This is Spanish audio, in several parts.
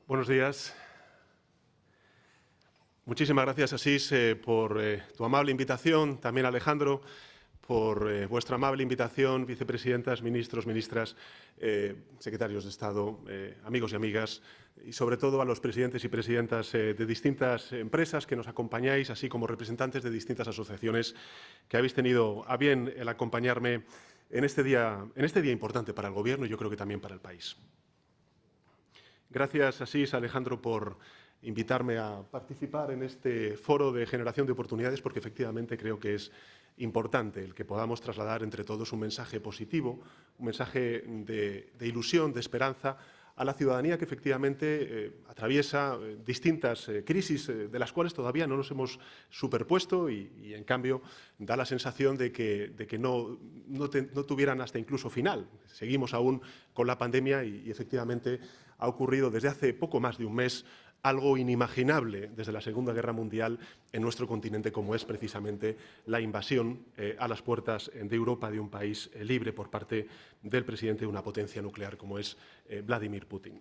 Buenos días. Muchísimas gracias, Asís, por tu amable invitación. También, Alejandro, por vuestra amable invitación, vicepresidentas, ministros, ministras, secretarios de Estado, amigos y amigas, y sobre todo a los presidentes y presidentas de distintas empresas que nos acompañáis, así como representantes de distintas asociaciones que habéis tenido a bien el acompañarme en este día importante para el Gobierno y yo creo que también para el país. Gracias, Asís, Alejandro, por invitarme a participar en este foro de generación de oportunidades, porque efectivamente creo que es importante el que podamos trasladar entre todos un mensaje positivo, un mensaje de ilusión, de esperanza a la ciudadanía que efectivamente atraviesa distintas crisis de las cuales todavía no nos hemos superpuesto y en cambio da la sensación de que no tuvieran hasta incluso final. Seguimos aún con la pandemia y efectivamente ha ocurrido desde hace poco más de un mes algo inimaginable desde la Segunda Guerra Mundial en nuestro continente, como es precisamente la invasión a las puertas de Europa de un país libre por parte del presidente de una potencia nuclear como es Vladimir Putin.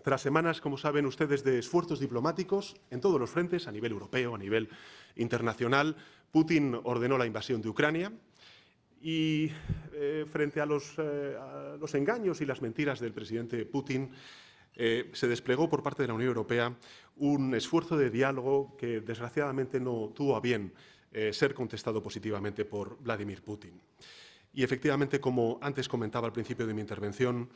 Tras semanas, como saben ustedes, de esfuerzos diplomáticos en todos los frentes, a nivel europeo, a nivel internacional, Putin ordenó la invasión de Ucrania y frente a los engaños y las mentiras del presidente Putin, se desplegó por parte de la Unión Europea un esfuerzo de diálogo que desgraciadamente no tuvo a bien ser contestado positivamente por Vladimir Putin. Y efectivamente, como antes comentaba al principio de mi intervención,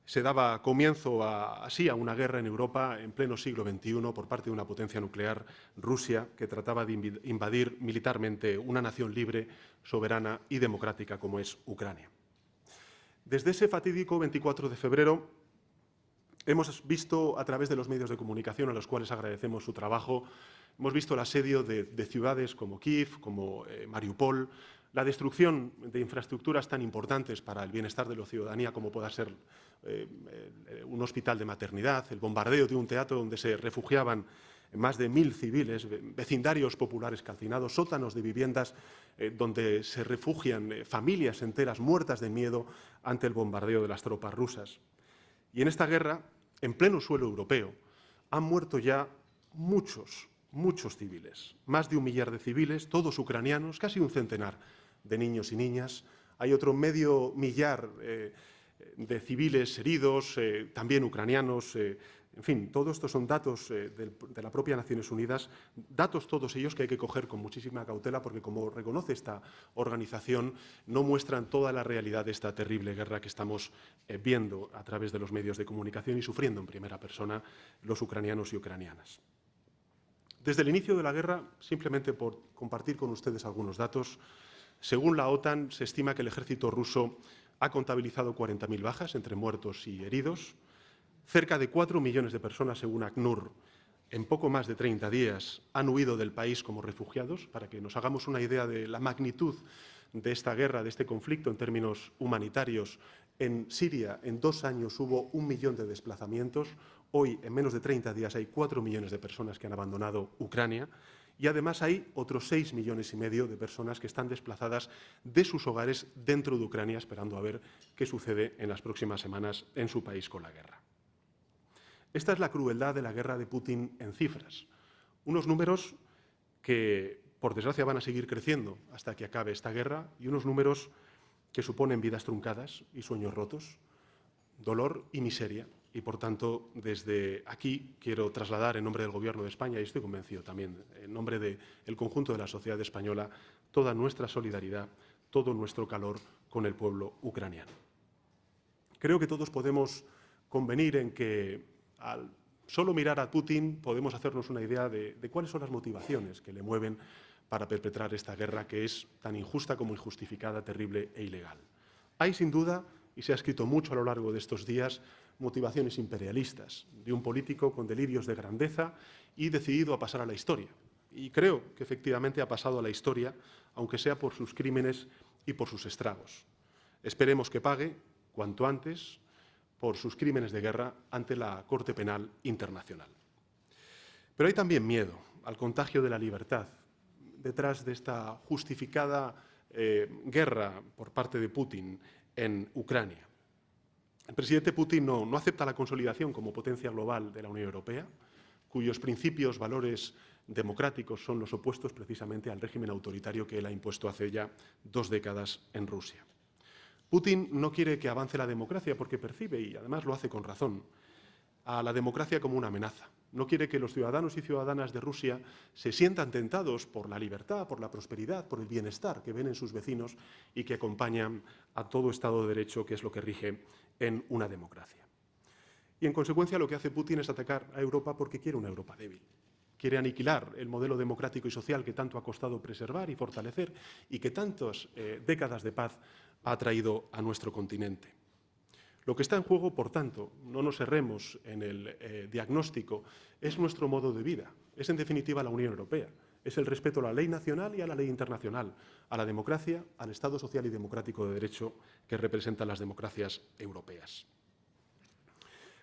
se daba comienzo así a una guerra en Europa en pleno siglo XXI por parte de una potencia nuclear, Rusia, que trataba de invadir militarmente una nación libre, soberana y democrática como es Ucrania. Desde ese fatídico 24 de febrero, hemos visto a través de los medios de comunicación, a los cuales agradecemos su trabajo, hemos visto el asedio de ciudades como Kiev, como Mariupol, la destrucción de infraestructuras tan importantes para el bienestar de la ciudadanía como pueda ser un hospital de maternidad, el bombardeo de un teatro donde se refugiaban más de 1000 civiles, vecindarios populares calcinados, sótanos de viviendas donde se refugian familias enteras muertas de miedo ante el bombardeo de las tropas rusas. Y en esta guerra, en pleno suelo europeo, han muerto ya muchos civiles, más de 1 millar de civiles, todos ucranianos, casi un centenar de niños y niñas. Hay otro medio millar de civiles heridos, también ucranianos. En fin, todo esto son datos de la propia Naciones Unidas, datos todos ellos que hay que coger con muchísima cautela porque, como reconoce esta organización, no muestran toda la realidad de esta terrible guerra que estamos viendo a través de los medios de comunicación y sufriendo en primera persona los ucranianos y ucranianas. Desde el inicio de la guerra, simplemente por compartir con ustedes algunos datos, según la OTAN, se estima que el ejército ruso ha contabilizado 40.000 bajas entre muertos y heridos. Cerca de 4 millones de personas, según ACNUR, en poco más de 30 días han huido del país como refugiados, para que nos hagamos una idea de la magnitud de esta guerra, de este conflicto en términos humanitarios. En Siria, en 2 años, hubo 1 millón de desplazamientos. Hoy, en menos de 30 días, hay 4 millones de personas que han abandonado Ucrania. Y además hay otros 6,5 millones de personas que están desplazadas de sus hogares dentro de Ucrania, esperando a ver qué sucede en las próximas semanas en su país con la guerra. Esta es la crueldad de la guerra de Putin en cifras. Unos números que, por desgracia, van a seguir creciendo hasta que acabe esta guerra y unos números que suponen vidas truncadas y sueños rotos, dolor y miseria. Y, por tanto, desde aquí quiero trasladar en nombre del Gobierno de España, y estoy convencido también en nombre del conjunto de la sociedad española, toda nuestra solidaridad, todo nuestro calor con el pueblo ucraniano. Creo que todos podemos convenir en que al solo mirar a Putin podemos hacernos una idea de cuáles son las motivaciones que le mueven para perpetrar esta guerra que es tan injusta como injustificada, terrible e ilegal. Hay, sin duda, y se ha escrito mucho a lo largo de estos días, motivaciones imperialistas de un político con delirios de grandeza y decidido a pasar a la historia. Y creo que efectivamente ha pasado a la historia, aunque sea por sus crímenes y por sus estragos. Esperemos que pague, cuanto antes, por sus crímenes de guerra ante la Corte Penal Internacional. Pero hay también miedo al contagio de la libertad detrás de esta justificada guerra por parte de Putin en Ucrania. El presidente Putin no acepta la consolidación como potencia global de la Unión Europea, cuyos principios, valores democráticos son los opuestos precisamente al régimen autoritario que él ha impuesto hace ya 2 décadas en Rusia. Putin no quiere que avance la democracia porque percibe, y además lo hace con razón, a la democracia como una amenaza. No quiere que los ciudadanos y ciudadanas de Rusia se sientan tentados por la libertad, por la prosperidad, por el bienestar que ven en sus vecinos y que acompañan a todo Estado de Derecho, que es lo que rige en una democracia. Y en consecuencia lo que hace Putin es atacar a Europa porque quiere una Europa débil. Quiere aniquilar el modelo democrático y social que tanto ha costado preservar y fortalecer y que tantas décadas de paz ha traído a nuestro continente. Lo que está en juego, por tanto, no nos erremos en el diagnóstico, es nuestro modo de vida, es en definitiva la Unión Europea, es el respeto a la ley nacional y a la ley internacional, a la democracia, al Estado social y democrático de derecho que representan las democracias europeas.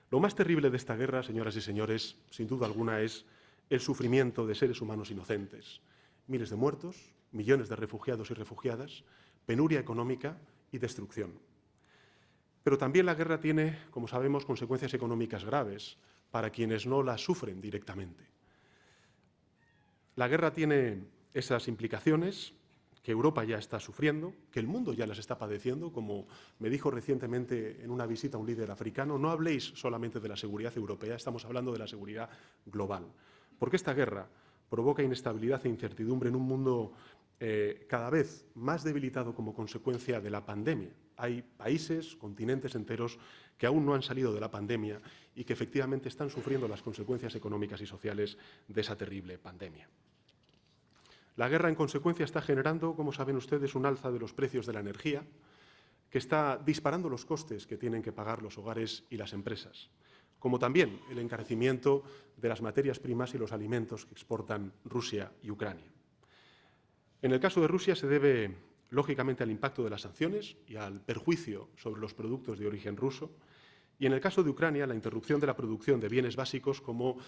Lo más terrible de esta guerra, señoras y señores, sin duda alguna, es el sufrimiento de seres humanos inocentes. Miles de muertos, millones de refugiados y refugiadas, penuria económica y destrucción. Pero también la guerra tiene, como sabemos, consecuencias económicas graves para quienes no las sufren directamente. La guerra tiene esas implicaciones que Europa ya está sufriendo, que el mundo ya las está padeciendo, como me dijo recientemente en una visita un líder africano, no habléis solamente de la seguridad europea, estamos hablando de la seguridad global. Porque esta guerra provoca inestabilidad e incertidumbre en un mundo cada vez más debilitado como consecuencia de la pandemia. Hay países, continentes enteros que aún no han salido de la pandemia y que efectivamente están sufriendo las consecuencias económicas y sociales de esa terrible pandemia. La guerra, en consecuencia, está generando, como saben ustedes, un alza de los precios de la energía, que está disparando los costes que tienen que pagar los hogares y las empresas, como también el encarecimiento de las materias primas y los alimentos que exportan Rusia y Ucrania. En el caso de Rusia se debe, lógicamente, al impacto de las sanciones y al perjuicio sobre los productos de origen ruso, y en el caso de Ucrania, la interrupción de la producción de bienes básicos como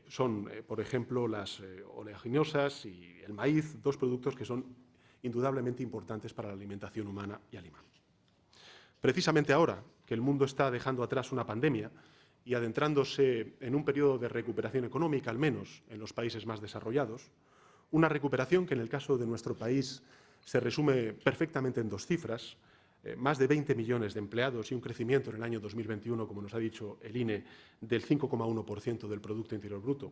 son, por ejemplo, las oleaginosas y el maíz, dos productos que son indudablemente importantes para la alimentación humana y animal. Precisamente ahora que el mundo está dejando atrás una pandemia y adentrándose en un periodo de recuperación económica, al menos en los países más desarrollados, una recuperación que en el caso de nuestro país se resume perfectamente en 2 cifras, más de 20 millones de empleados y un crecimiento en el año 2021, como nos ha dicho el INE, del 5,1% del Producto Interior Bruto.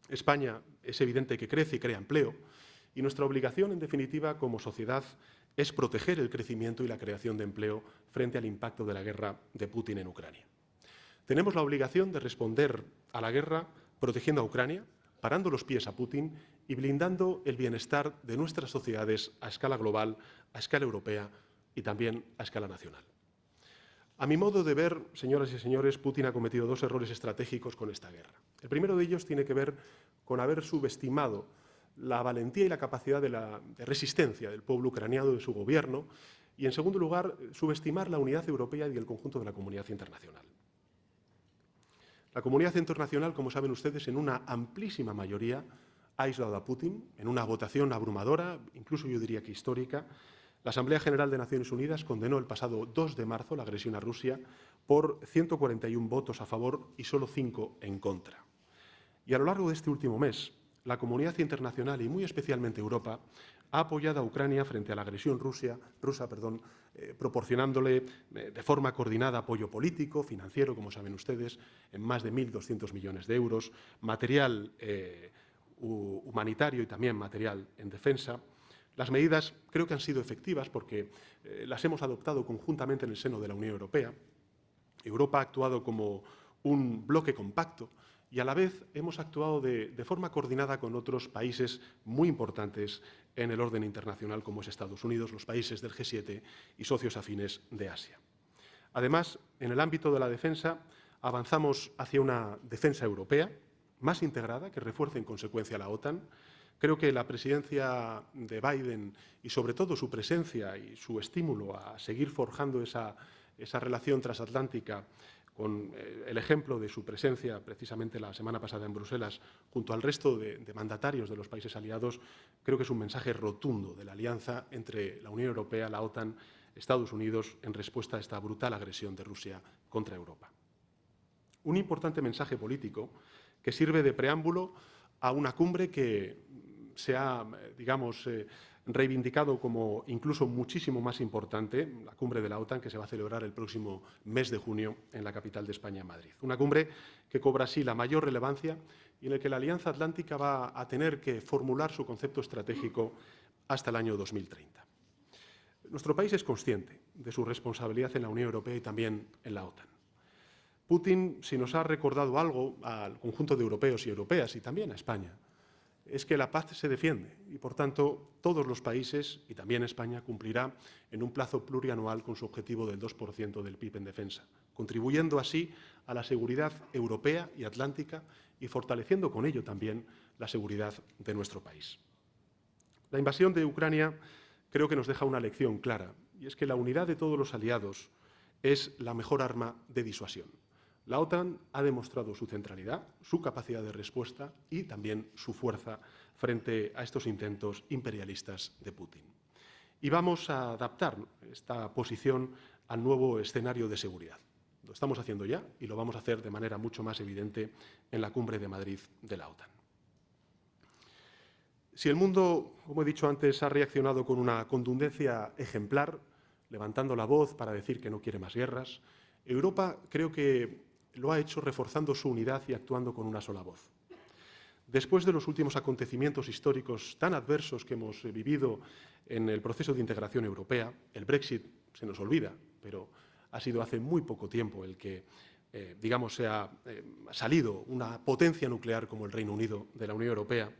España es evidente que crece y crea empleo, y nuestra obligación, en definitiva, como sociedad, es proteger el crecimiento y la creación de empleo frente al impacto de la guerra de Putin en Ucrania. Tenemos la obligación de responder a la guerra protegiendo a Ucrania, parando los pies a Putin y blindando el bienestar de nuestras sociedades a escala global, a escala europea y también a escala nacional. A mi modo de ver, señoras y señores, Putin ha cometido 2 errores estratégicos con esta guerra. El primero de ellos tiene que ver con haber subestimado la valentía y la capacidad de resistencia del pueblo ucraniano, de su gobierno, y, en segundo lugar, subestimar la unidad europea y el conjunto de la comunidad internacional. La comunidad internacional, como saben ustedes, en una amplísima mayoría ha aislado a Putin en una votación abrumadora, incluso yo diría que histórica. La Asamblea General de Naciones Unidas condenó el pasado 2 de marzo la agresión a Rusia por 141 votos a favor y solo 5 en contra. Y a lo largo de este último mes, la comunidad internacional y muy especialmente Europa ha apoyado a Ucrania frente a la agresión rusa, proporcionándole de forma coordinada apoyo político, financiero, como saben ustedes, en más de 1.200 millones de euros, material humanitario y también material en defensa. Las medidas creo que han sido efectivas porque las hemos adoptado conjuntamente en el seno de la Unión Europea. Europa ha actuado como un bloque compacto y a la vez hemos actuado de forma coordinada con otros países muy importantes en el orden internacional, como es Estados Unidos, los países del G7 y socios afines de Asia. Además, en el ámbito de la defensa, avanzamos hacia una defensa europea más integrada, que refuerce en consecuencia la OTAN. Creo que la presidencia de Biden y, sobre todo, su presencia y su estímulo a seguir forjando esa relación transatlántica con el ejemplo de su presencia precisamente la semana pasada en Bruselas junto al resto de mandatarios de los países aliados, creo que es un mensaje rotundo de la alianza entre la Unión Europea, la OTAN Estados Unidos en respuesta a esta brutal agresión de Rusia contra Europa. Un importante mensaje político que sirve de preámbulo a una cumbre que se ha, digamos, reivindicado como incluso muchísimo más importante, la cumbre de la OTAN, que se va a celebrar el próximo mes de junio en la capital de España, Madrid. Una cumbre que cobra así la mayor relevancia y en la que la Alianza Atlántica va a tener que formular su concepto estratégico hasta el año 2030. Nuestro país es consciente de su responsabilidad en la Unión Europea y también en la OTAN. Putin, si nos ha recordado algo al conjunto de europeos y europeas y también a España, es que la paz se defiende y, por tanto, todos los países, y también España, cumplirá en un plazo plurianual con su objetivo del 2% del PIB en defensa, contribuyendo así a la seguridad europea y atlántica y fortaleciendo con ello también la seguridad de nuestro país. La invasión de Ucrania creo que nos deja una lección clara, y es que la unidad de todos los aliados es la mejor arma de disuasión. La OTAN ha demostrado su centralidad, su capacidad de respuesta y también su fuerza frente a estos intentos imperialistas de Putin. Y vamos a adaptar esta posición al nuevo escenario de seguridad. Lo estamos haciendo ya y lo vamos a hacer de manera mucho más evidente en la Cumbre de Madrid de la OTAN. Si el mundo, como he dicho antes, ha reaccionado con una contundencia ejemplar, levantando la voz para decir que no quiere más guerras, Europa creo que lo ha hecho reforzando su unidad y actuando con una sola voz. Después de los últimos acontecimientos históricos tan adversos que hemos vivido en el proceso de integración europea, el Brexit se nos olvida, pero ha sido hace muy poco tiempo el que, digamos, se ha salido una potencia nuclear como el Reino Unido de la Unión Europea,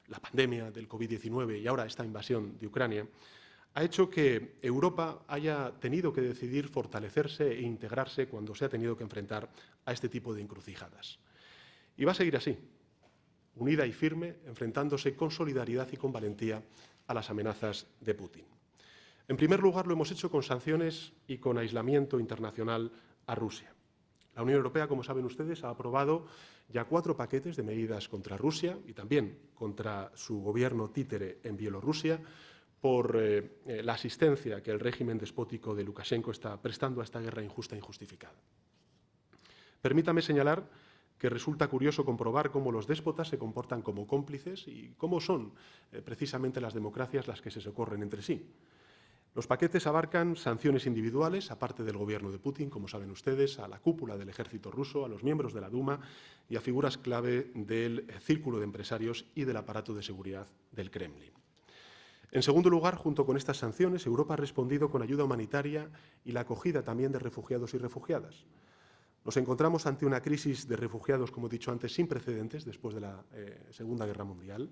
la pandemia del COVID-19 y ahora esta invasión de Ucrania, ha hecho que Europa haya tenido que decidir fortalecerse e integrarse cuando se ha tenido que enfrentar a este tipo de encrucijadas. Y va a seguir así, unida y firme, enfrentándose con solidaridad y con valentía a las amenazas de Putin. En primer lugar, lo hemos hecho con sanciones y con aislamiento internacional a Rusia. La Unión Europea, como saben ustedes, ha aprobado ya 4 paquetes de medidas contra Rusia y también contra su gobierno títere en Bielorrusia por la asistencia que el régimen despótico de Lukashenko está prestando a esta guerra injusta e injustificada. Permítame señalar que resulta curioso comprobar cómo los déspotas se comportan como cómplices y cómo son precisamente las democracias las que se socorren entre sí. Los paquetes abarcan sanciones individuales, aparte del gobierno de Putin, como saben ustedes, a la cúpula del ejército ruso, a los miembros de la Duma y a figuras clave del círculo de empresarios y del aparato de seguridad del Kremlin. En segundo lugar, junto con estas sanciones, Europa ha respondido con ayuda humanitaria y la acogida también de refugiados y refugiadas. Nos encontramos ante una crisis de refugiados, como he dicho antes, sin precedentes después de la Segunda Guerra Mundial.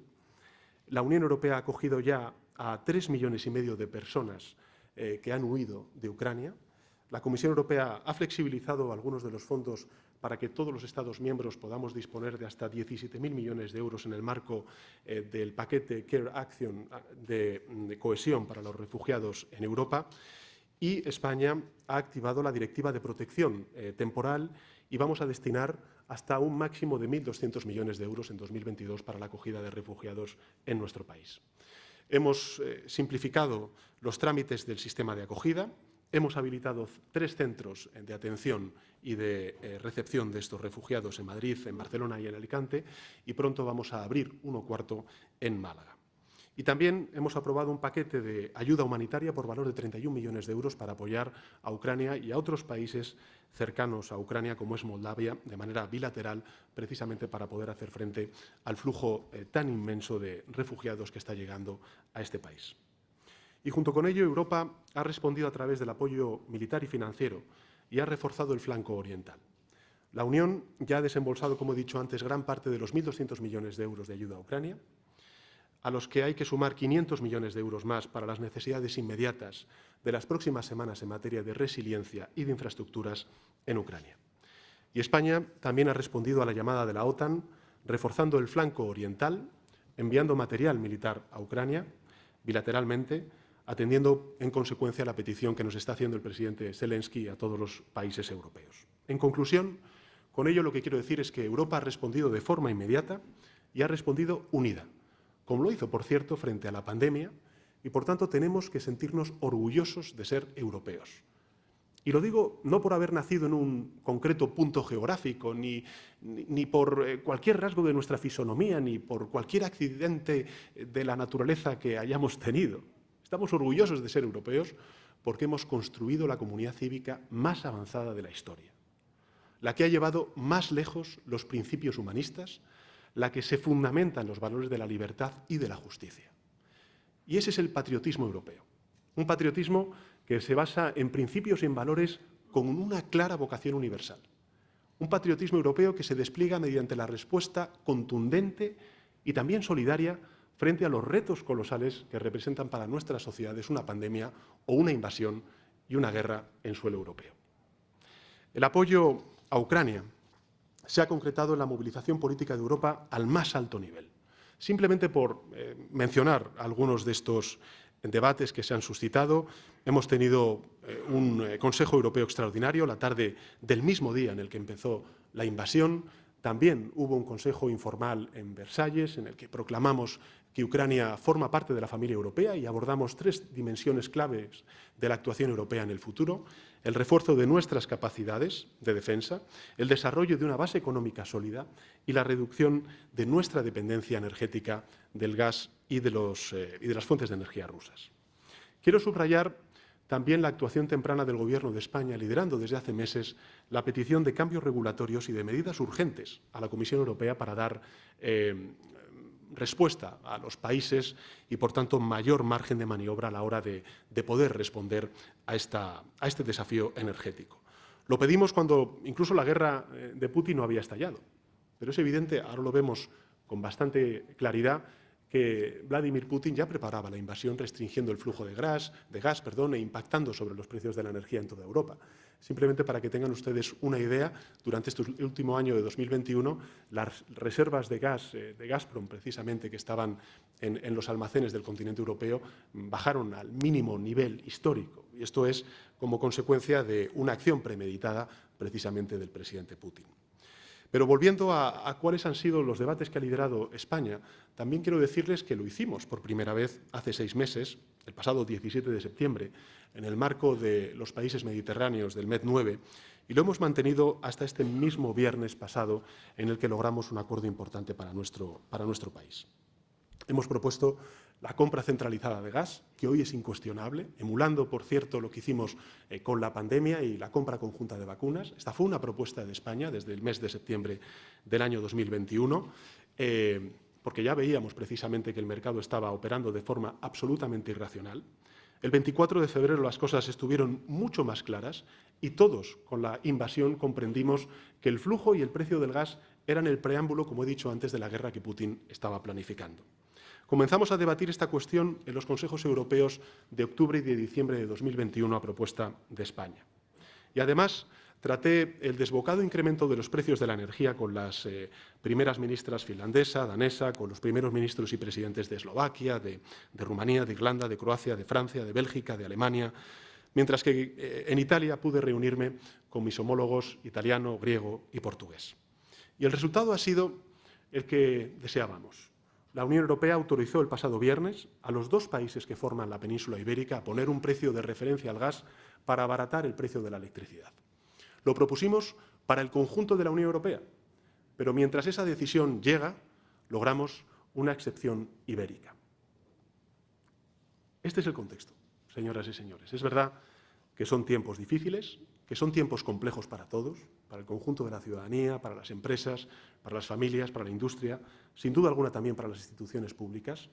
La Unión Europea ha acogido ya a 3,5 millones de personas que han huido de Ucrania. La Comisión Europea ha flexibilizado algunos de los fondos para que todos los Estados miembros podamos disponer de hasta 17.000 millones de euros en el marco del paquete Care Action de cohesión para los refugiados en Europa. Y España ha activado la Directiva de Protección Temporal y vamos a destinar hasta un máximo de 1.200 millones de euros en 2022 para la acogida de refugiados en nuestro país. Hemos simplificado los trámites del sistema de acogida, hemos habilitado 3 centros de atención y de recepción de estos refugiados en Madrid, en Barcelona y en Alicante, y pronto vamos a abrir uno cuarto en Málaga. Y también hemos aprobado un paquete de ayuda humanitaria por valor de 31 millones de euros para apoyar a Ucrania y a otros países cercanos a Ucrania, como es Moldavia, de manera bilateral, precisamente para poder hacer frente al flujo tan inmenso de refugiados que está llegando a este país. Y junto con ello, Europa ha respondido a través del apoyo militar y financiero y ha reforzado el flanco oriental. La Unión ya ha desembolsado, como he dicho antes, gran parte de los 1.200 millones de euros de ayuda a Ucrania, a los que hay que sumar 500 millones de euros más para las necesidades inmediatas de las próximas semanas en materia de resiliencia y de infraestructuras en Ucrania. Y España también ha respondido a la llamada de la OTAN, reforzando el flanco oriental, enviando material militar a Ucrania, bilateralmente, atendiendo en consecuencia a la petición que nos está haciendo el presidente Zelensky a todos los países europeos. En conclusión, con ello lo que quiero decir es que Europa ha respondido de forma inmediata y ha respondido unida, como lo hizo, por cierto, frente a la pandemia, y por tanto tenemos que sentirnos orgullosos de ser europeos. Y lo digo no por haber nacido en un concreto punto geográfico, ni por cualquier rasgo de nuestra fisonomía, ni por cualquier accidente de la naturaleza que hayamos tenido. Estamos orgullosos de ser europeos porque hemos construido la comunidad cívica más avanzada de la historia, la que ha llevado más lejos los principios humanistas, la que se fundamenta en los valores de la libertad y de la justicia. Y ese es el patriotismo europeo, un patriotismo que se basa en principios y en valores con una clara vocación universal. Un patriotismo europeo que se despliega mediante la respuesta contundente y también solidaria frente a los retos colosales que representan para nuestras sociedades una pandemia o una invasión y una guerra en suelo europeo. El apoyo a Ucrania se ha concretado en la movilización política de Europa al más alto nivel. Simplemente por mencionar algunos de estos debates que se han suscitado, hemos tenido un Consejo Europeo extraordinario la tarde del mismo día en el que empezó la invasión. También hubo un consejo informal en Versalles en el que proclamamos que Ucrania forma parte de la familia europea y abordamos 3 dimensiones claves de la actuación europea en el futuro: el refuerzo de nuestras capacidades de defensa, el desarrollo de una base económica sólida y la reducción de nuestra dependencia energética del gas y de las fuentes de energía rusas. Quiero subrayar también la actuación temprana del Gobierno de España, liderando desde hace meses la petición de cambios regulatorios y de medidas urgentes a la Comisión Europea para dar respuesta a los países y, por tanto, mayor margen de maniobra a la hora de poder responder a este desafío energético. Lo pedimos cuando incluso la guerra de Putin no había estallado, pero es evidente, ahora lo vemos con bastante claridad, que Vladimir Putin ya preparaba la invasión restringiendo el flujo de gas, e impactando sobre los precios de la energía en toda Europa. Simplemente para que tengan ustedes una idea, durante este último año de 2021, las reservas de gas de Gazprom, precisamente, que estaban en los almacenes del continente europeo, bajaron al mínimo nivel histórico. Y esto es como consecuencia de una acción premeditada, precisamente, del presidente Putin. Pero volviendo a cuáles han sido los debates que ha liderado España, también quiero decirles que lo hicimos por primera vez hace 6 meses, el pasado 17 de septiembre, en el marco de los países mediterráneos del MED9, y lo hemos mantenido hasta este mismo viernes pasado, en el que logramos un acuerdo importante para nuestro país. Hemos propuesto la compra centralizada de gas, que hoy es incuestionable, emulando, por cierto, lo que hicimos con la pandemia y la compra conjunta de vacunas. Esta fue una propuesta de España desde el mes de septiembre del año 2021, porque ya veíamos precisamente que el mercado estaba operando de forma absolutamente irracional. El 24 de febrero las cosas estuvieron mucho más claras y todos, con la invasión, comprendimos que el flujo y el precio del gas eran el preámbulo, como he dicho antes, de la guerra que Putin estaba planificando. Comenzamos a debatir esta cuestión en los consejos europeos de octubre y de diciembre de 2021 a propuesta de España. Y además traté el desbocado incremento de los precios de la energía con las primeras ministras finlandesa, danesa, con los primeros ministros y presidentes de Eslovaquia, de Rumanía, de Irlanda, de Croacia, de Francia, de Bélgica, de Alemania, mientras que en Italia pude reunirme con mis homólogos italiano, griego y portugués. Y el resultado ha sido el que deseábamos. La Unión Europea autorizó el pasado viernes a los 2 países que forman la península ibérica a poner un precio de referencia al gas para abaratar el precio de la electricidad. Lo propusimos para el conjunto de la Unión Europea, pero mientras esa decisión llega, logramos una excepción ibérica. Este es el contexto, señoras y señores. Es verdad que son tiempos difíciles, que son tiempos complejos para todos, para el conjunto de la ciudadanía, para las empresas, para las familias, para la industria, sin duda alguna también para las instituciones públicas.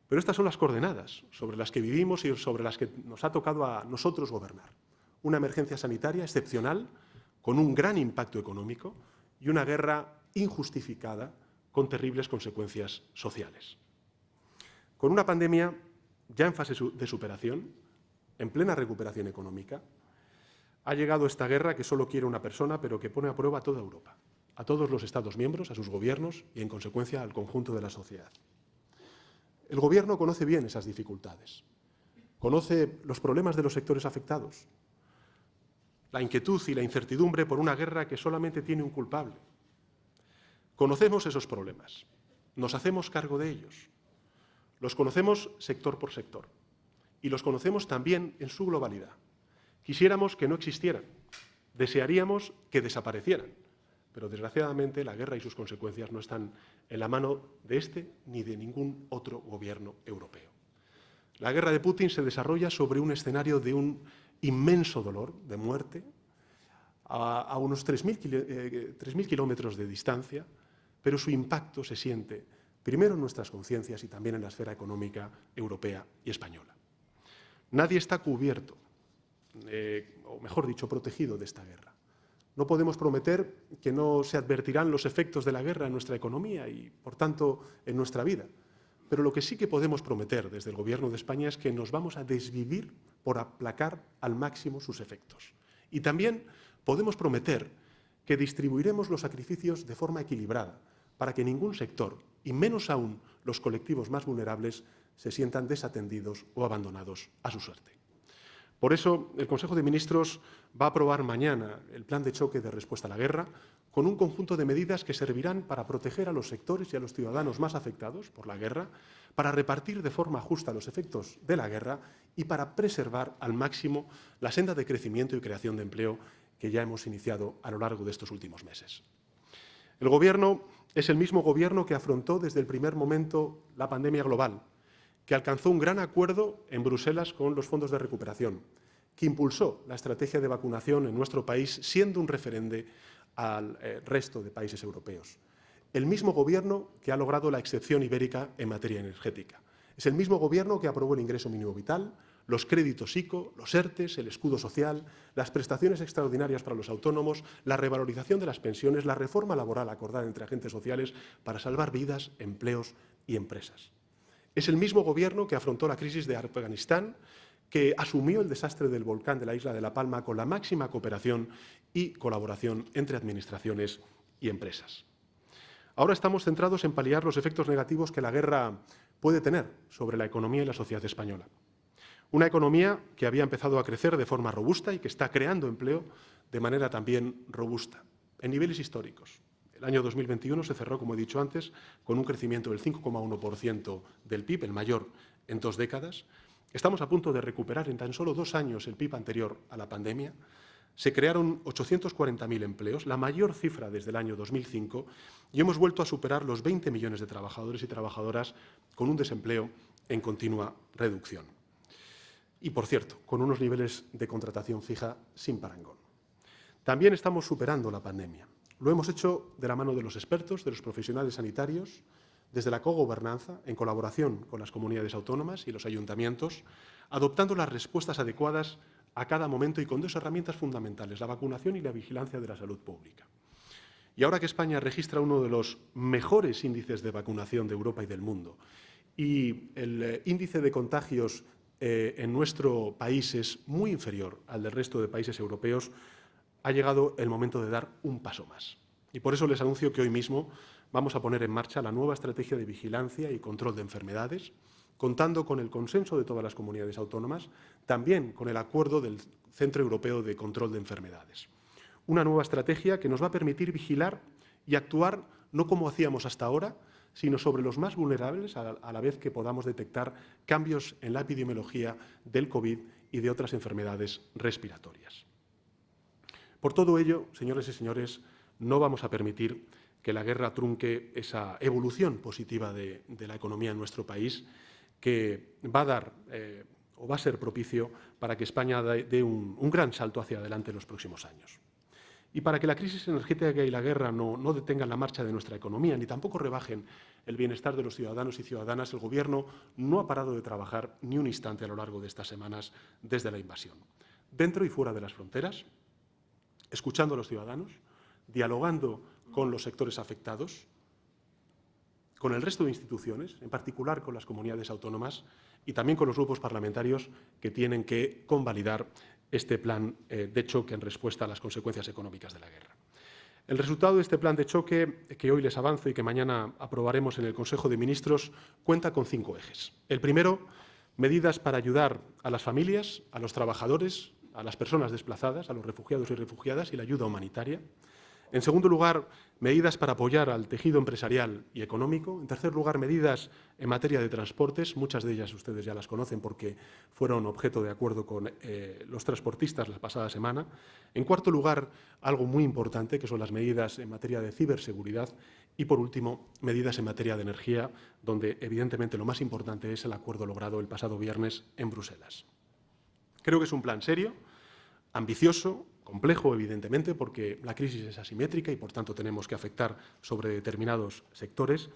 Pero estas son las coordenadas sobre las que vivimos y sobre las que nos ha tocado a nosotros gobernar. Una emergencia sanitaria excepcional, con un gran impacto económico y una guerra injustificada con terribles consecuencias sociales. Con una pandemia ya en fase de superación, en plena recuperación económica, ha llegado esta guerra que solo quiere una persona, pero que pone a prueba a toda Europa, a todos los Estados miembros, a sus gobiernos y, en consecuencia, al conjunto de la sociedad. El Gobierno conoce bien esas dificultades, conoce los problemas de los sectores afectados, la inquietud y la incertidumbre por una guerra que solamente tiene un culpable. Conocemos esos problemas, nos hacemos cargo de ellos. Los conocemos sector por sector y los conocemos también en su globalidad. Quisiéramos que no existieran, desearíamos que desaparecieran, pero desgraciadamente la guerra y sus consecuencias no están en la mano de este ni de ningún otro gobierno europeo. La guerra de Putin se desarrolla sobre un escenario de un inmenso dolor, de muerte, a unos 3.000 kilómetros de distancia, pero su impacto se siente primero en nuestras conciencias y también en la esfera económica europea y española. Nadie está cubierto, o mejor dicho, protegido de esta guerra. No podemos prometer que no se advertirán los efectos de la guerra en nuestra economía y, por tanto, en nuestra vida. Pero lo que sí que podemos prometer desde el Gobierno de España es que nos vamos a desvivir por aplacar al máximo sus efectos. Y también podemos prometer que distribuiremos los sacrificios de forma equilibrada para que ningún sector, y menos aún los colectivos más vulnerables, se sientan desatendidos o abandonados a su suerte. Por eso, el Consejo de Ministros va a aprobar mañana el Plan de Choque de Respuesta a la Guerra con un conjunto de medidas que servirán para proteger a los sectores y a los ciudadanos más afectados por la guerra, para repartir de forma justa los efectos de la guerra y para preservar al máximo la senda de crecimiento y creación de empleo que ya hemos iniciado a lo largo de estos últimos meses. El Gobierno es el mismo Gobierno que afrontó desde el primer momento la pandemia global, que alcanzó un gran acuerdo en Bruselas con los fondos de recuperación, que impulsó la estrategia de vacunación en nuestro país, siendo un referente al resto de países europeos. El mismo Gobierno que ha logrado la excepción ibérica en materia energética. Es el mismo Gobierno que aprobó el ingreso mínimo vital, los créditos ICO, los ERTES, el escudo social, las prestaciones extraordinarias para los autónomos, la revalorización de las pensiones, la reforma laboral acordada entre agentes sociales para salvar vidas, empleos y empresas. Es el mismo Gobierno que afrontó la crisis de Afganistán, que asumió el desastre del volcán de la isla de La Palma con la máxima cooperación y colaboración entre administraciones y empresas. Ahora estamos centrados en paliar los efectos negativos que la guerra puede tener sobre la economía y la sociedad española. Una economía que había empezado a crecer de forma robusta y que está creando empleo de manera también robusta, en niveles históricos. El año 2021 se cerró, como he dicho antes, con un crecimiento del 5,1% del PIB, el mayor en 2 décadas. Estamos a punto de recuperar en tan solo 2 años el PIB anterior a la pandemia. Se crearon 840.000 empleos, la mayor cifra desde el año 2005, y hemos vuelto a superar los 20 millones de trabajadores y trabajadoras con un desempleo en continua reducción. Y, por cierto, con unos niveles de contratación fija sin parangón. También estamos superando la pandemia. Lo hemos hecho de la mano de los expertos, de los profesionales sanitarios, desde la cogobernanza, en colaboración con las comunidades autónomas y los ayuntamientos, adoptando las respuestas adecuadas a cada momento y con 2 herramientas fundamentales, la vacunación y la vigilancia de la salud pública. Y ahora que España registra uno de los mejores índices de vacunación de Europa y del mundo, y el índice de contagios en nuestro país es muy inferior al del resto de países europeos, ha llegado el momento de dar un paso más. Y por eso les anuncio que hoy mismo vamos a poner en marcha la nueva estrategia de vigilancia y control de enfermedades, contando con el consenso de todas las comunidades autónomas, también con el acuerdo del Centro Europeo de Control de Enfermedades. Una nueva estrategia que nos va a permitir vigilar y actuar no como hacíamos hasta ahora, sino sobre los más vulnerables, a la vez que podamos detectar cambios en la epidemiología del COVID y de otras enfermedades respiratorias. Por todo ello, señores y señores, no vamos a permitir que la guerra trunque esa evolución positiva de la economía en nuestro país, que va a dar o va a ser propicio para que España dé un gran salto hacia adelante en los próximos años. Y para que la crisis energética y la guerra no detengan la marcha de nuestra economía, ni tampoco rebajen el bienestar de los ciudadanos y ciudadanas, el Gobierno no ha parado de trabajar ni un instante a lo largo de estas semanas desde la invasión. Dentro y fuera de las fronteras, escuchando a los ciudadanos, dialogando con los sectores afectados, con el resto de instituciones, en particular con las comunidades autónomas y también con los grupos parlamentarios que tienen que convalidar este plan de choque en respuesta a las consecuencias económicas de la guerra. El resultado de este plan de choque, que hoy les avanzo y que mañana aprobaremos en el Consejo de Ministros, cuenta con 5 ejes. El primero, medidas para ayudar a las familias, a los trabajadores, a las personas desplazadas, a los refugiados y refugiadas y la ayuda humanitaria. En segundo lugar, medidas para apoyar al tejido empresarial y económico. En tercer lugar, medidas en materia de transportes. Muchas de ellas ustedes ya las conocen porque fueron objeto de acuerdo con los transportistas la pasada semana. En cuarto lugar, algo muy importante, que son las medidas en materia de ciberseguridad. Y, por último, medidas en materia de energía, donde, evidentemente, lo más importante es el acuerdo logrado el pasado viernes en Bruselas. Creo que es un plan serio, ambicioso, complejo, evidentemente, porque la crisis es asimétrica y, por tanto, tenemos que afectar sobre determinados sectores.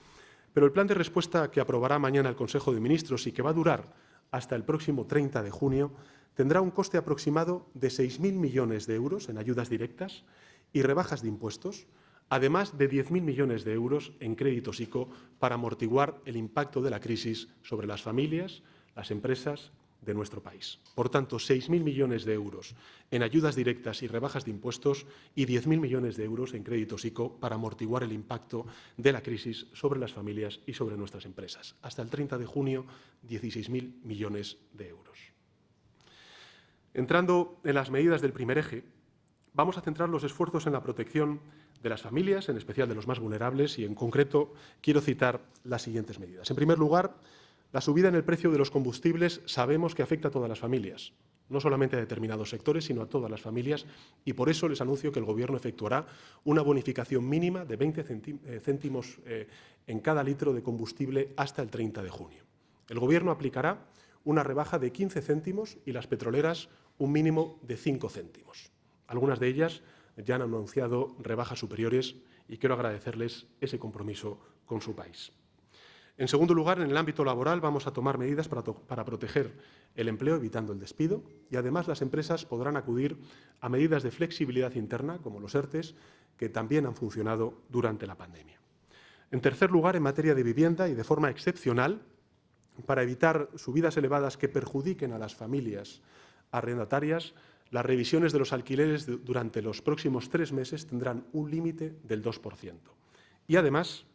Pero el plan de respuesta que aprobará mañana el Consejo de Ministros y que va a durar hasta el próximo 30 de junio tendrá un coste aproximado de 6.000 millones de euros en ayudas directas y rebajas de impuestos, además de 10.000 millones de euros en créditos ICO para amortiguar el impacto de la crisis sobre las familias, las empresas de nuestro país. Por tanto, 6.000 millones de euros en ayudas directas y rebajas de impuestos y 10.000 millones de euros en créditos ICO para amortiguar el impacto de la crisis sobre las familias y sobre nuestras empresas. Hasta el 30 de junio, 16.000 millones de euros. Entrando en las medidas del primer eje, vamos a centrar los esfuerzos en la protección de las familias, en especial de los más vulnerables, y en concreto quiero citar las siguientes medidas. En primer lugar, la subida en el precio de los combustibles sabemos que afecta a todas las familias, no solamente a determinados sectores, sino a todas las familias, y por eso les anuncio que el Gobierno efectuará una bonificación mínima de 20 céntimos en cada litro de combustible hasta el 30 de junio. El Gobierno aplicará una rebaja de 15 céntimos y las petroleras un mínimo de 5 céntimos. Algunas de ellas ya han anunciado rebajas superiores y quiero agradecerles ese compromiso con su país. En segundo lugar, en el ámbito laboral vamos a tomar medidas para proteger el empleo, evitando el despido, y además las empresas podrán acudir a medidas de flexibilidad interna, como los ERTEs, que también han funcionado durante la pandemia. En tercer lugar, en materia de vivienda y de forma excepcional, para evitar subidas elevadas que perjudiquen a las familias arrendatarias, las revisiones de los alquileres durante los próximos 3 meses tendrán un límite del 2%. Y además,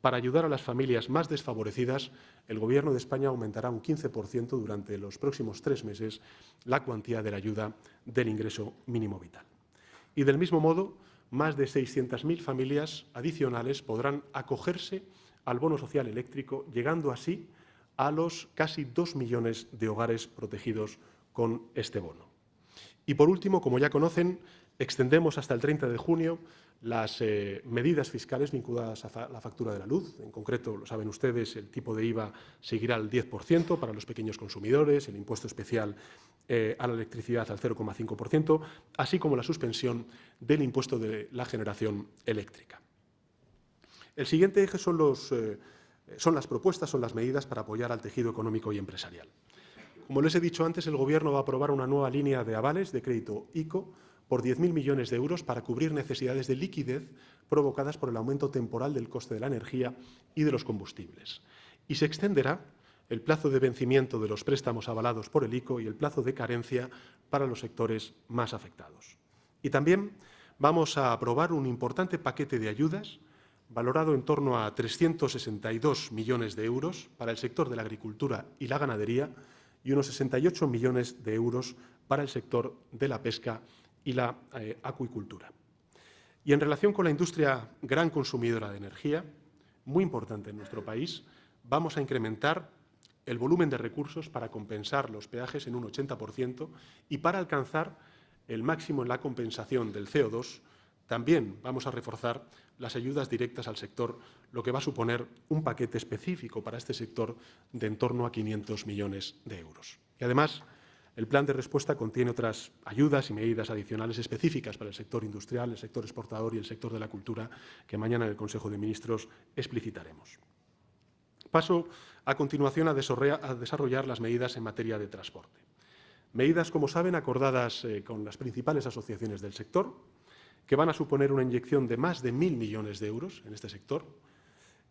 para ayudar a las familias más desfavorecidas, el Gobierno de España aumentará un 15% durante los próximos 3 meses la cuantía de la ayuda del ingreso mínimo vital. Y del mismo modo, más de 600.000 familias adicionales podrán acogerse al bono social eléctrico, llegando así a los casi 2 millones de hogares protegidos con este bono. Y por último, como ya conocen, extendemos hasta el 30 de junio las medidas fiscales vinculadas a la factura de la luz. En concreto, lo saben ustedes, el tipo de IVA seguirá al 10% para los pequeños consumidores, el impuesto especial a la electricidad al 0,5%, así como la suspensión del impuesto de la generación eléctrica. El siguiente eje son las propuestas, son las medidas para apoyar al tejido económico y empresarial. Como les he dicho antes, el Gobierno va a aprobar una nueva línea de avales de crédito ICO por 10.000 millones de euros para cubrir necesidades de liquidez provocadas por el aumento temporal del coste de la energía y de los combustibles. Y se extenderá el plazo de vencimiento de los préstamos avalados por el ICO y el plazo de carencia para los sectores más afectados. Y también vamos a aprobar un importante paquete de ayudas valorado en torno a 362 millones de euros para el sector de la agricultura y la ganadería y unos 68 millones de euros para el sector de la pesca y la acuicultura. Y en relación con la industria gran consumidora de energía, muy importante en nuestro país, vamos a incrementar el volumen de recursos para compensar los peajes en un 80% y para alcanzar el máximo en la compensación del CO2, también vamos a reforzar las ayudas directas al sector, lo que va a suponer un paquete específico para este sector de en torno a 500 millones de euros. Y además, el plan de respuesta contiene otras ayudas y medidas adicionales específicas para el sector industrial, el sector exportador y el sector de la cultura, que mañana en el Consejo de Ministros explicitaremos. Paso a continuación a desarrollar las medidas en materia de transporte. Medidas, como saben, acordadas con las principales asociaciones del sector, que van a suponer una inyección de más de 1.000 millones de euros en este sector.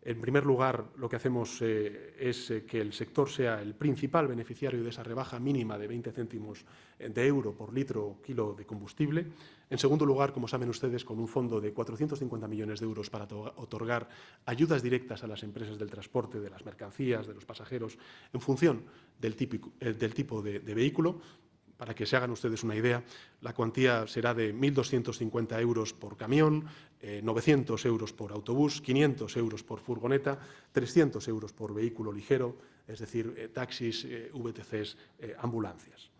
En primer lugar, lo que hacemos es que el sector sea el principal beneficiario de esa rebaja mínima de 20 céntimos de euro por litro o kilo de combustible. En segundo lugar, como saben ustedes, con un fondo de 450 millones de euros para otorgar ayudas directas a las empresas del transporte, de las mercancías, de los pasajeros, en función del tipo de vehículo, Para que se hagan ustedes una idea, la cuantía será de 1.250 euros por camión, 900 euros por autobús, 500 euros por furgoneta, 300 euros por vehículo ligero, es decir, taxis, VTCs, ambulancias.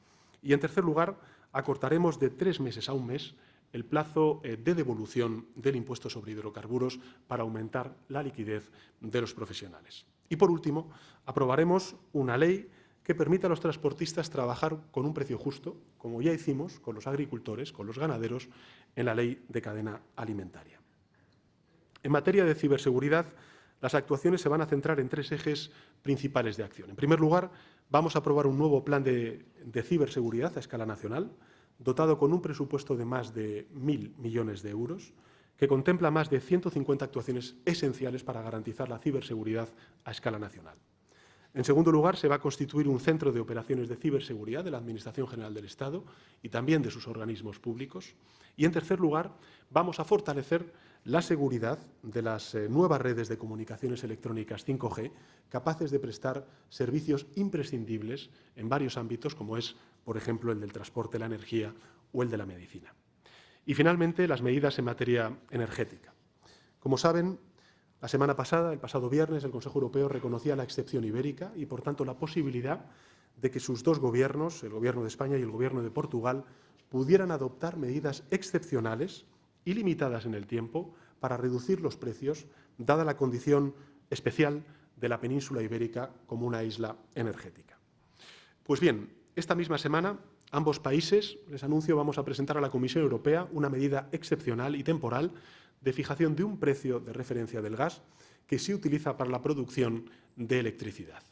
Y, en tercer lugar, acortaremos de 3 meses a 1 mes el plazo de devolución del impuesto sobre hidrocarburos para aumentar la liquidez de los profesionales. Y, por último, aprobaremos una ley que permita a los transportistas trabajar con un precio justo, como ya hicimos con los agricultores, con los ganaderos, en la Ley de Cadena Alimentaria. En materia de ciberseguridad, las actuaciones se van a centrar en 3 ejes principales de acción. En primer lugar, vamos a aprobar un nuevo plan de ciberseguridad a escala nacional, dotado con un presupuesto de más de 1.000 millones de euros, que contempla más de 150 actuaciones esenciales para garantizar la ciberseguridad a escala nacional. En segundo lugar, se va a constituir un centro de operaciones de ciberseguridad de la Administración General del Estado y también de sus organismos públicos. Y, en tercer lugar, vamos a fortalecer la seguridad de las nuevas redes de comunicaciones electrónicas 5G, capaces de prestar servicios imprescindibles en varios ámbitos, como es, por ejemplo, el del transporte, la energía o el de la medicina. Y, finalmente, las medidas en materia energética. Como saben, la semana pasada, el pasado viernes, el Consejo Europeo reconocía la excepción ibérica y, por tanto, la posibilidad de que sus dos gobiernos, el Gobierno de España y el Gobierno de Portugal, pudieran adoptar medidas excepcionales y limitadas en el tiempo para reducir los precios, dada la condición especial de la península ibérica como una isla energética. Pues bien, esta misma semana, ambos países, les anuncio, vamos a presentar a la Comisión Europea una medida excepcional y temporal de fijación de un precio de referencia del gas que se utiliza para la producción de electricidad.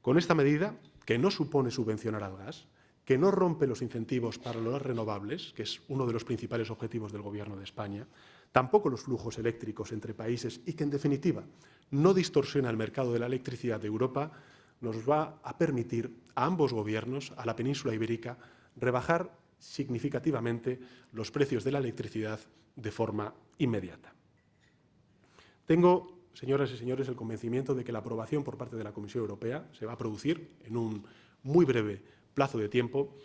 Con esta medida, que no supone subvencionar al gas, que no rompe los incentivos para las renovables, que es uno de los principales objetivos del Gobierno de España, tampoco los flujos eléctricos entre países y que, en definitiva, no distorsiona el mercado de la electricidad de Europa, nos va a permitir a ambos gobiernos, a la península ibérica, rebajar significativamente los precios de la electricidad de forma inmediata. Tengo, señoras y señores, el convencimiento de que la aprobación por parte de la Comisión Europea se va a producir en un muy breve plazo de tiempo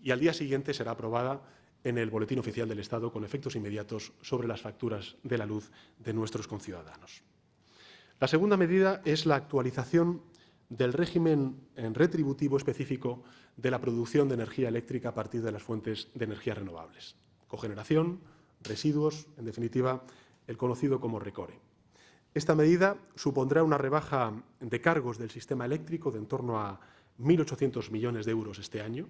y al día siguiente será aprobada en el Boletín Oficial del Estado con efectos inmediatos sobre las facturas de la luz de nuestros conciudadanos. La segunda medida es la actualización del régimen retributivo específico de la producción de energía eléctrica a partir de las fuentes de energía renovables. Cogeneración, residuos, en definitiva, el conocido como RECORE. Esta medida supondrá una rebaja de cargos del sistema eléctrico de en torno a 1.800 millones de euros este año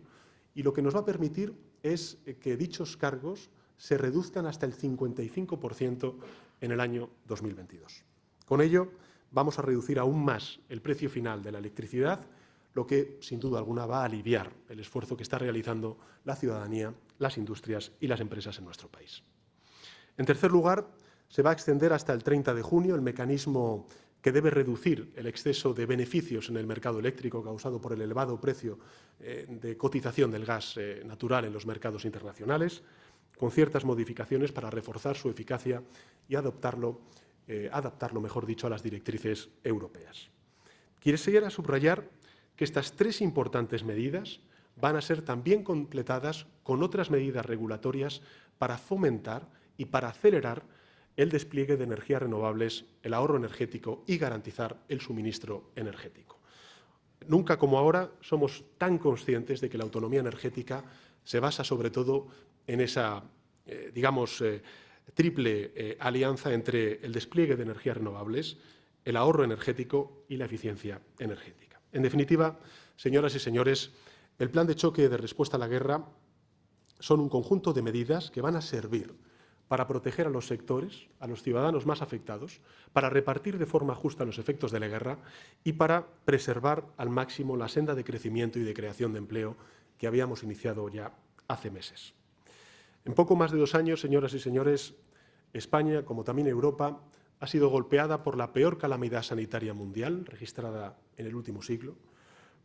y lo que nos va a permitir es que dichos cargos se reduzcan hasta el 55% en el año 2022. Con ello, vamos a reducir aún más el precio final de la electricidad, lo que, sin duda alguna, va a aliviar el esfuerzo que está realizando la ciudadanía, las industrias y las empresas en nuestro país. En tercer lugar, se va a extender hasta el 30 de junio el mecanismo que debe reducir el exceso de beneficios en el mercado eléctrico causado por el elevado precio de cotización del gas natural en los mercados internacionales, con ciertas modificaciones para reforzar su eficacia y adaptarlo, mejor dicho, a las directrices europeas. Quisiera subrayar que estas 3 importantes medidas van a ser también completadas con otras medidas regulatorias para fomentar y para acelerar el despliegue de energías renovables, el ahorro energético y garantizar el suministro energético. Nunca como ahora somos tan conscientes de que la autonomía energética se basa sobre todo en esa, triple alianza entre el despliegue de energías renovables, el ahorro energético y la eficiencia energética. En definitiva, señoras y señores, el plan de choque de respuesta a la guerra son un conjunto de medidas que van a servir para proteger a los sectores, a los ciudadanos más afectados, para repartir de forma justa los efectos de la guerra y para preservar al máximo la senda de crecimiento y de creación de empleo que habíamos iniciado ya hace meses. En poco más de 2 años, señoras y señores, España, como también Europa, ha sido golpeada por la peor calamidad sanitaria mundial registrada en el último siglo,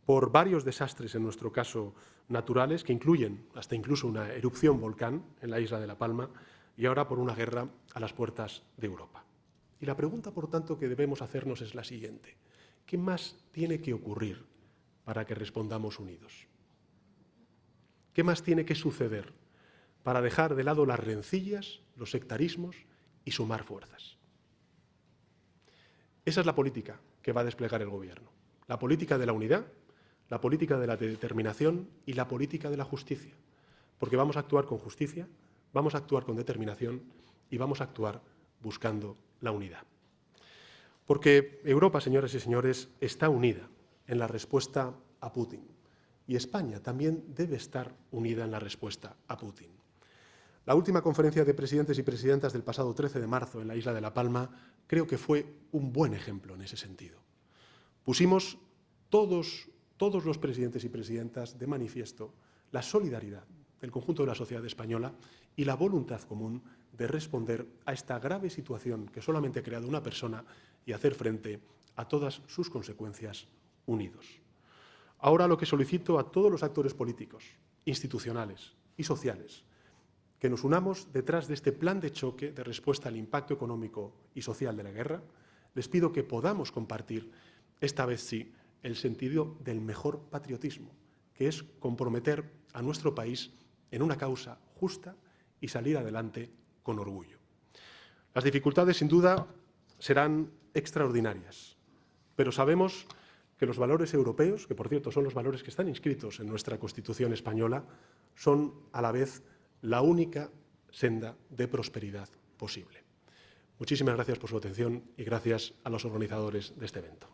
por varios desastres, en nuestro caso, naturales, que incluyen hasta incluso una erupción volcán en la isla de La Palma, y ahora por una guerra a las puertas de Europa. Y la pregunta, por tanto, que debemos hacernos es la siguiente. ¿Qué más tiene que ocurrir para que respondamos unidos? ¿Qué más tiene que suceder para dejar de lado las rencillas, los sectarismos y sumar fuerzas? Esa es la política que va a desplegar el Gobierno. La política de la unidad, la política de la determinación y la política de la justicia. Porque vamos a actuar con justicia, vamos a actuar con determinación y vamos a actuar buscando la unidad. Porque Europa, señoras y señores, está unida en la respuesta a Putin. Y España también debe estar unida en la respuesta a Putin. La última conferencia de presidentes y presidentas del pasado 13 de marzo en la isla de La Palma creo que fue un buen ejemplo en ese sentido. Pusimos todos los presidentes y presidentas de manifiesto la solidaridad del conjunto de la sociedad española y la voluntad común de responder a esta grave situación que solamente ha creado una persona y hacer frente a todas sus consecuencias unidos. Ahora lo que solicito a todos los actores políticos, institucionales y sociales, que nos unamos detrás de este plan de choque de respuesta al impacto económico y social de la guerra. Les pido que podamos compartir, esta vez sí, el sentido del mejor patriotismo, que es comprometer a nuestro país en una causa justa y salir adelante con orgullo. Las dificultades, sin duda, serán extraordinarias, pero sabemos que los valores europeos, que por cierto son los valores que están inscritos en nuestra Constitución española, son a la vez la única senda de prosperidad posible. Muchísimas gracias por su atención y gracias a los organizadores de este evento.